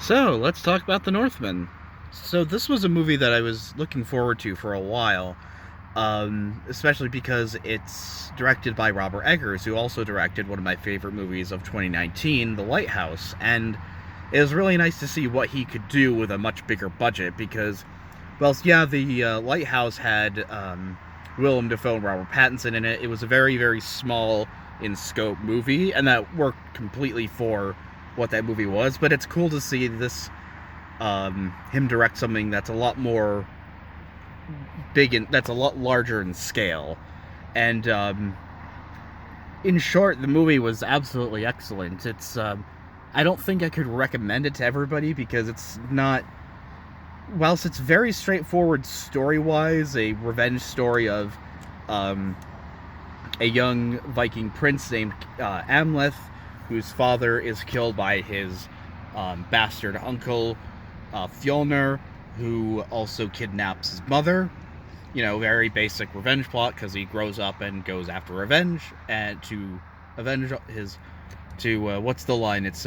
So, let's talk about The Northman. So, this was a movie that I was looking forward to for a while, especially because it's directed by Robert Eggers, who also directed one of my favorite movies of 2019, The Lighthouse. And it was really nice to see what he could do with a much bigger budget because, well, yeah, the Lighthouse had Willem Dafoe and Robert Pattinson in it. It was a very, very small in scope movie, and that worked completely for what that movie was. But it's cool to see this him direct something that's a lot more big and that's a lot larger in scale. And in short, the movie was absolutely excellent. It's I don't think I could recommend it to everybody because it's not. Whilst it's very straightforward story wise, a revenge story of um, a young Viking prince named Hamlet, whose father is killed by his bastard uncle, Fjolnir, who also kidnaps his mother. You know, very basic revenge plot because he grows up and goes after revenge and to avenge his. What's the line? It's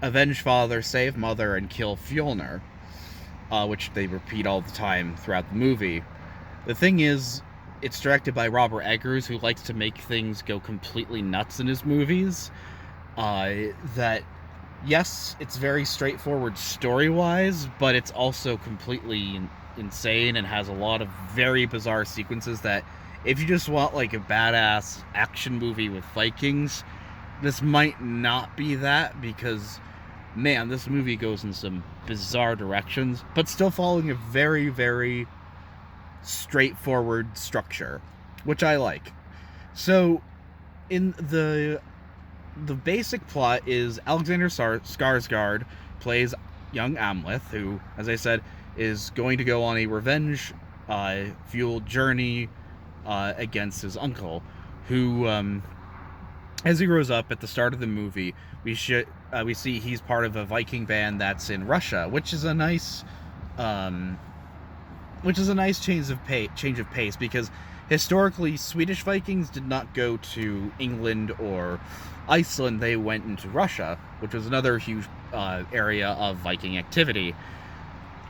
avenge father, save mother, and kill Fjolnir, which they repeat all the time throughout the movie. The thing is, it's directed by Robert Eggers, who likes to make things go completely nuts in his movies. That, yes, it's very straightforward story-wise, but it's also completely insane and has a lot of very bizarre sequences that, if you just want, like, a badass action movie with Vikings, this might not be that, because, man, this movie goes in some bizarre directions, but still following a very, very straightforward structure, which I like. So, in the basic plot is Alexander Skarsgård plays young Amleth, who, as I said, is going to go on a revenge fueled journey against his uncle, who, as he grows up at the start of the movie, we see he's part of a Viking band that's in Russia, which is a nice change of pace because historically Swedish Vikings did not go to England or Iceland; they went into Russia, which was another huge area of Viking activity.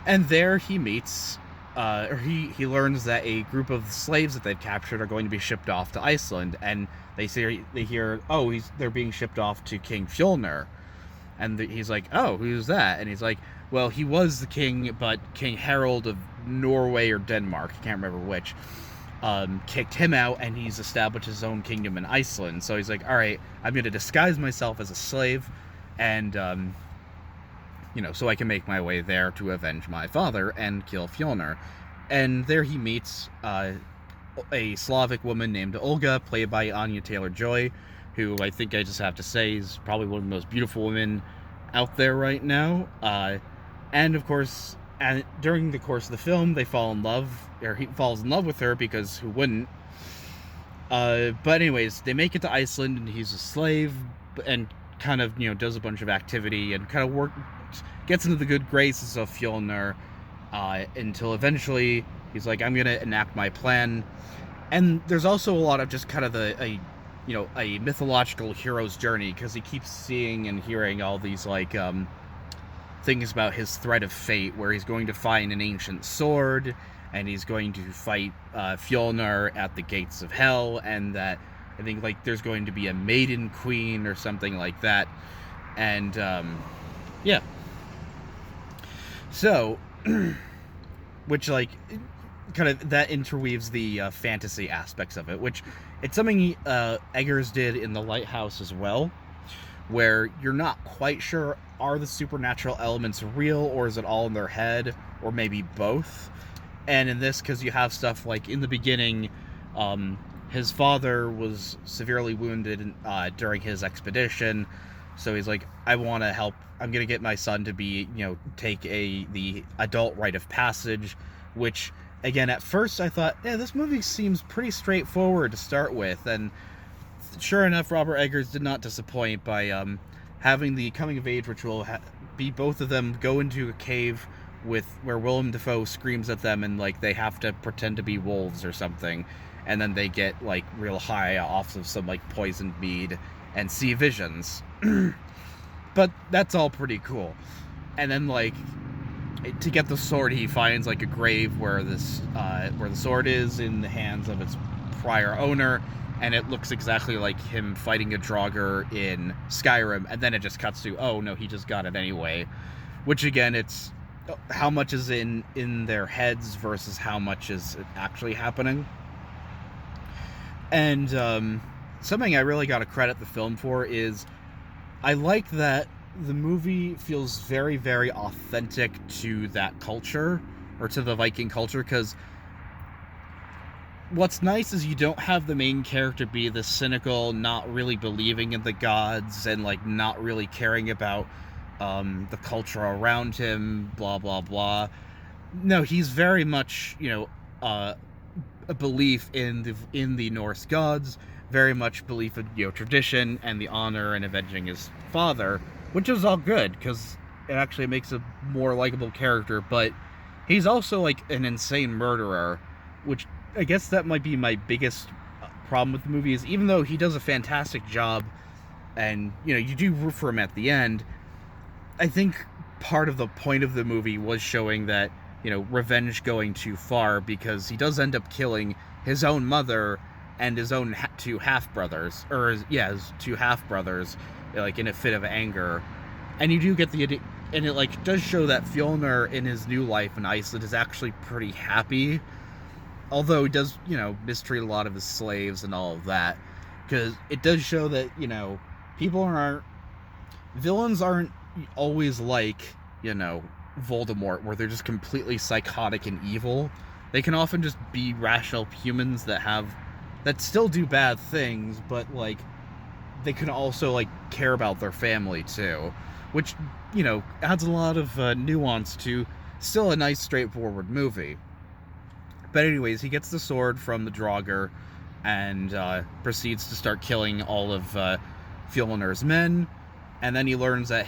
And there he meets, or he learns that a group of slaves that they've captured are going to be shipped off to Iceland, and they hear, oh, they're being shipped off to King Fjolnir, and he's like, oh, who's that? And he's like, well, he was the king, but King Harold of Norway or Denmark, I can't remember which, kicked him out, and he's established his own kingdom in Iceland. So he's like, all right, I'm going to disguise myself as a slave, and so I can make my way there to avenge my father and kill Fjolnir. And there he meets a Slavic woman named Olga, played by Anya Taylor-Joy, who I think I just have to say is probably one of the most beautiful women out there right now. And of course, during the course of the film, they fall in love, or he falls in love with her because who wouldn't? But anyways, they make it to Iceland, and he's a slave, and kind of does a bunch of activity and kind of gets into the good graces of Fjolnir until eventually he's like, I'm gonna enact my plan. And there's also a lot of just kind of a mythological hero's journey because he keeps seeing and hearing all these things about his thread of fate, where he's going to find an ancient sword and he's going to fight Fjolnir at the gates of hell, and that I think there's going to be a maiden queen or something like that. And yeah, so which kind of that interweaves the fantasy aspects of it, which it's something Eggers did in The Lighthouse as well, where you're not quite sure, are the supernatural elements real, or is it all in their head, or maybe both. And in this, because you have stuff like in the beginning, his father was severely wounded during his expedition, so he's like, I want to help. I'm going to get my son to be, take the adult rite of passage, which, again, at first I thought, yeah, this movie seems pretty straightforward to start with, and sure enough, Robert Eggers did not disappoint by having the coming-of-age ritual be both of them go into a cave where Willem Dafoe screams at them, and they have to pretend to be wolves or something, and then they get real high off of some poisoned mead and see visions. But that's all pretty cool. and then like to get the sword, he finds like a grave where where the sword is in the hands of its prior owner, and it looks exactly like him fighting a Draugr in Skyrim, and then it just cuts to, oh no, he just got it anyway. Which again, it's how much is in their heads versus how much is actually happening. And something I really got to credit the film for is I like that the movie feels very, very authentic to that culture, or to the Viking culture, because what's nice is you don't have the main character be this cynical, not really believing in the gods, and like not really caring about the culture around him, blah blah blah. No, he's very much, a belief in the Norse gods, very much belief in tradition and the honor and avenging his father, which is all good because it actually makes a more likable character. But he's also like an insane murderer, which I guess that might be my biggest problem with the movie. Is even though he does a fantastic job, and you do root for him at the end, I think part of the point of the movie was showing that revenge going too far, because he does end up killing his own mother and his own two half-brothers, his two half-brothers, like in a fit of anger. And you do get and it like does show that Fjolnir in his new life in Iceland is actually pretty happy, although he does mistreat a lot of his slaves and all of that, because it does show that villains aren't always like Voldemort, where they're just completely psychotic and evil. They can often just be rational humans that still do bad things, but like they can also like care about their family too, which adds a lot of nuance to still a nice straightforward movie. But anyways, he gets the sword from the Draugr and proceeds to start killing all of Fjolnir's men, and then he learns that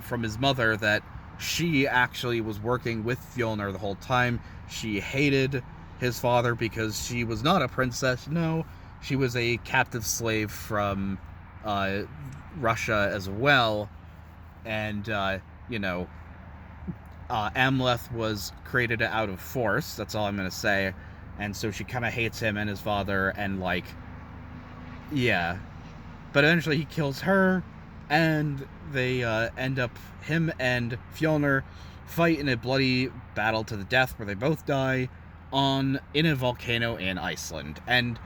from his mother that she actually was working with Fjolnir the whole time. She hated his father because she was not a princess. No, she was a captive slave from Russia as well. And, Hamlet was created out of force. That's all I'm going to say. And so she kind of hates him and his father, and like, yeah. But eventually he kills her, and they end up, him and Fjolnir fight in a bloody battle to the death where they both die in a volcano in Iceland. And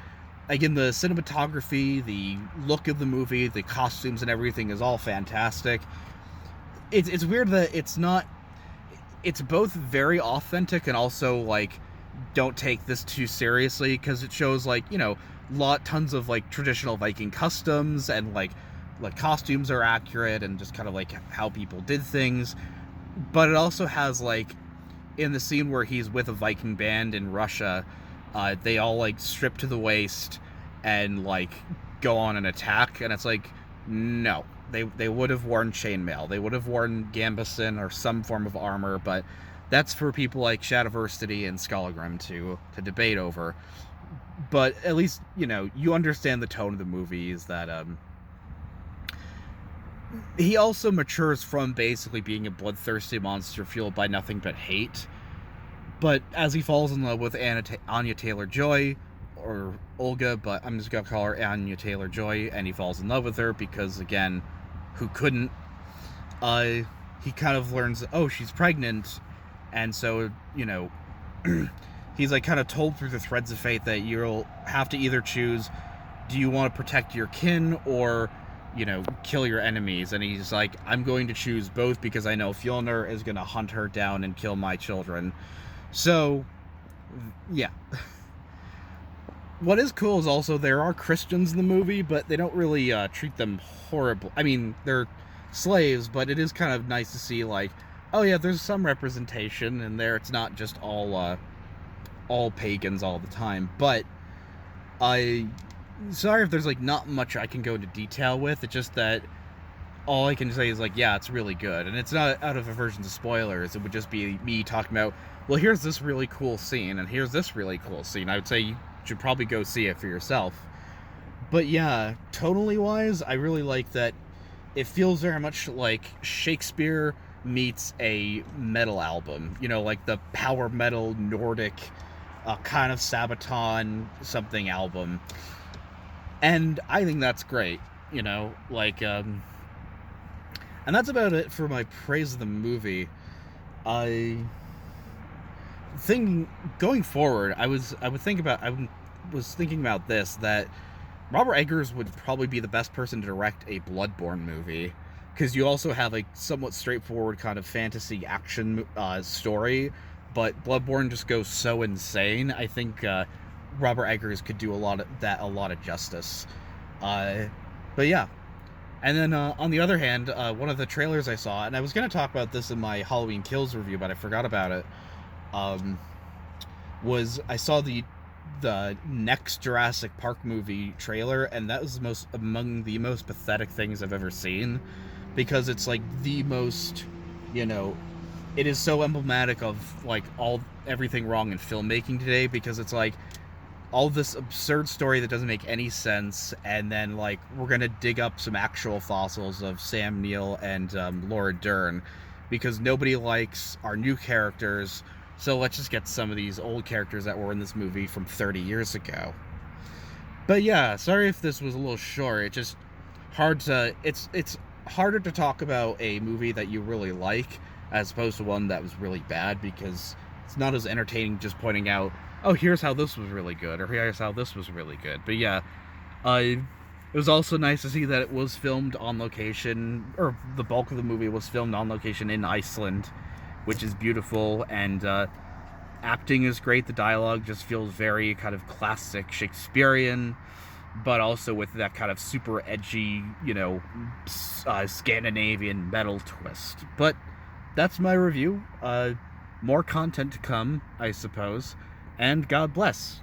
again, the cinematography, the look of the movie, the costumes and everything is all fantastic. It's weird that it's both very authentic and also like don't take this too seriously, because it shows like tons of like traditional Viking customs, and like costumes are accurate and just kind of like how people did things. But it also has like in the scene where he's with a Viking band in Russia, they all like strip to the waist and like go on an attack, and it's like, no, they would have worn chainmail, they would have worn gambeson or some form of armor, but that's for people like Shadiversity and Skolagrim to debate over. But at least you understand the tone of the movie is that he also matures from basically being a bloodthirsty monster fueled by nothing but hate. But as he falls in love with Anya Taylor-Joy, or Olga, but I'm just gonna call her Anya Taylor-Joy, and he falls in love with her because, again, who couldn't? He kind of learns, oh, she's pregnant, and so, he's like kind of told through the threads of fate that you'll have to either choose, do you want to protect your kin or kill your enemies? And he's like, I'm going to choose both because I know Fjolnir is going to hunt her down and kill my children. So, yeah. What is cool is also there are Christians in the movie, but they don't really treat them horrible. I mean, they're slaves, but it is kind of nice to see, like, oh yeah, there's some representation in there. It's not just all pagans all the time. But sorry if there's like not much I can go into detail with. It's just that all I can say is like, yeah, it's really good, and it's not out of aversion to spoilers. It would just be me talking about, well, here's this really cool scene, and here's this really cool scene. I would say you should probably go see it for yourself. But yeah, tonally wise, I really like that. It feels very much like Shakespeare meets a metal album, like the power metal Nordic kind of Sabaton something album. And I think that's great, and that's about it for my praise of the movie. I think going forward, I was thinking about this, that Robert Eggers would probably be the best person to direct a Bloodborne movie, because you also have a somewhat straightforward kind of fantasy action story, but Bloodborne just goes so insane. I think Robert Eggers could do a lot of justice. But yeah. And then on the other hand, one of the trailers I saw, and I was going to talk about this in my Halloween Kills review, but I forgot about it. Um, was I saw the next Jurassic Park movie trailer, and that was among the most pathetic things I've ever seen, because it's like the most, it is so emblematic of like everything wrong in filmmaking today, because it's like all this absurd story that doesn't make any sense, and then like we're gonna dig up some actual fossils of Sam Neill and Laura Dern, because nobody likes our new characters, so let's just get some of these old characters that were in this movie from 30 years ago. But yeah, sorry if this was a little short. It's harder to talk about a movie that you really like as opposed to one that was really bad, because it's not as entertaining just pointing out, oh, here's how this was really good, or here's how this was really good. But yeah, it was also nice to see that it was filmed on location, or the bulk of the movie was filmed on location in Iceland, which is beautiful, and acting is great. The dialogue just feels very kind of classic Shakespearean, but also with that kind of super edgy, Scandinavian metal twist. But that's my review. More content to come, I suppose. And God bless.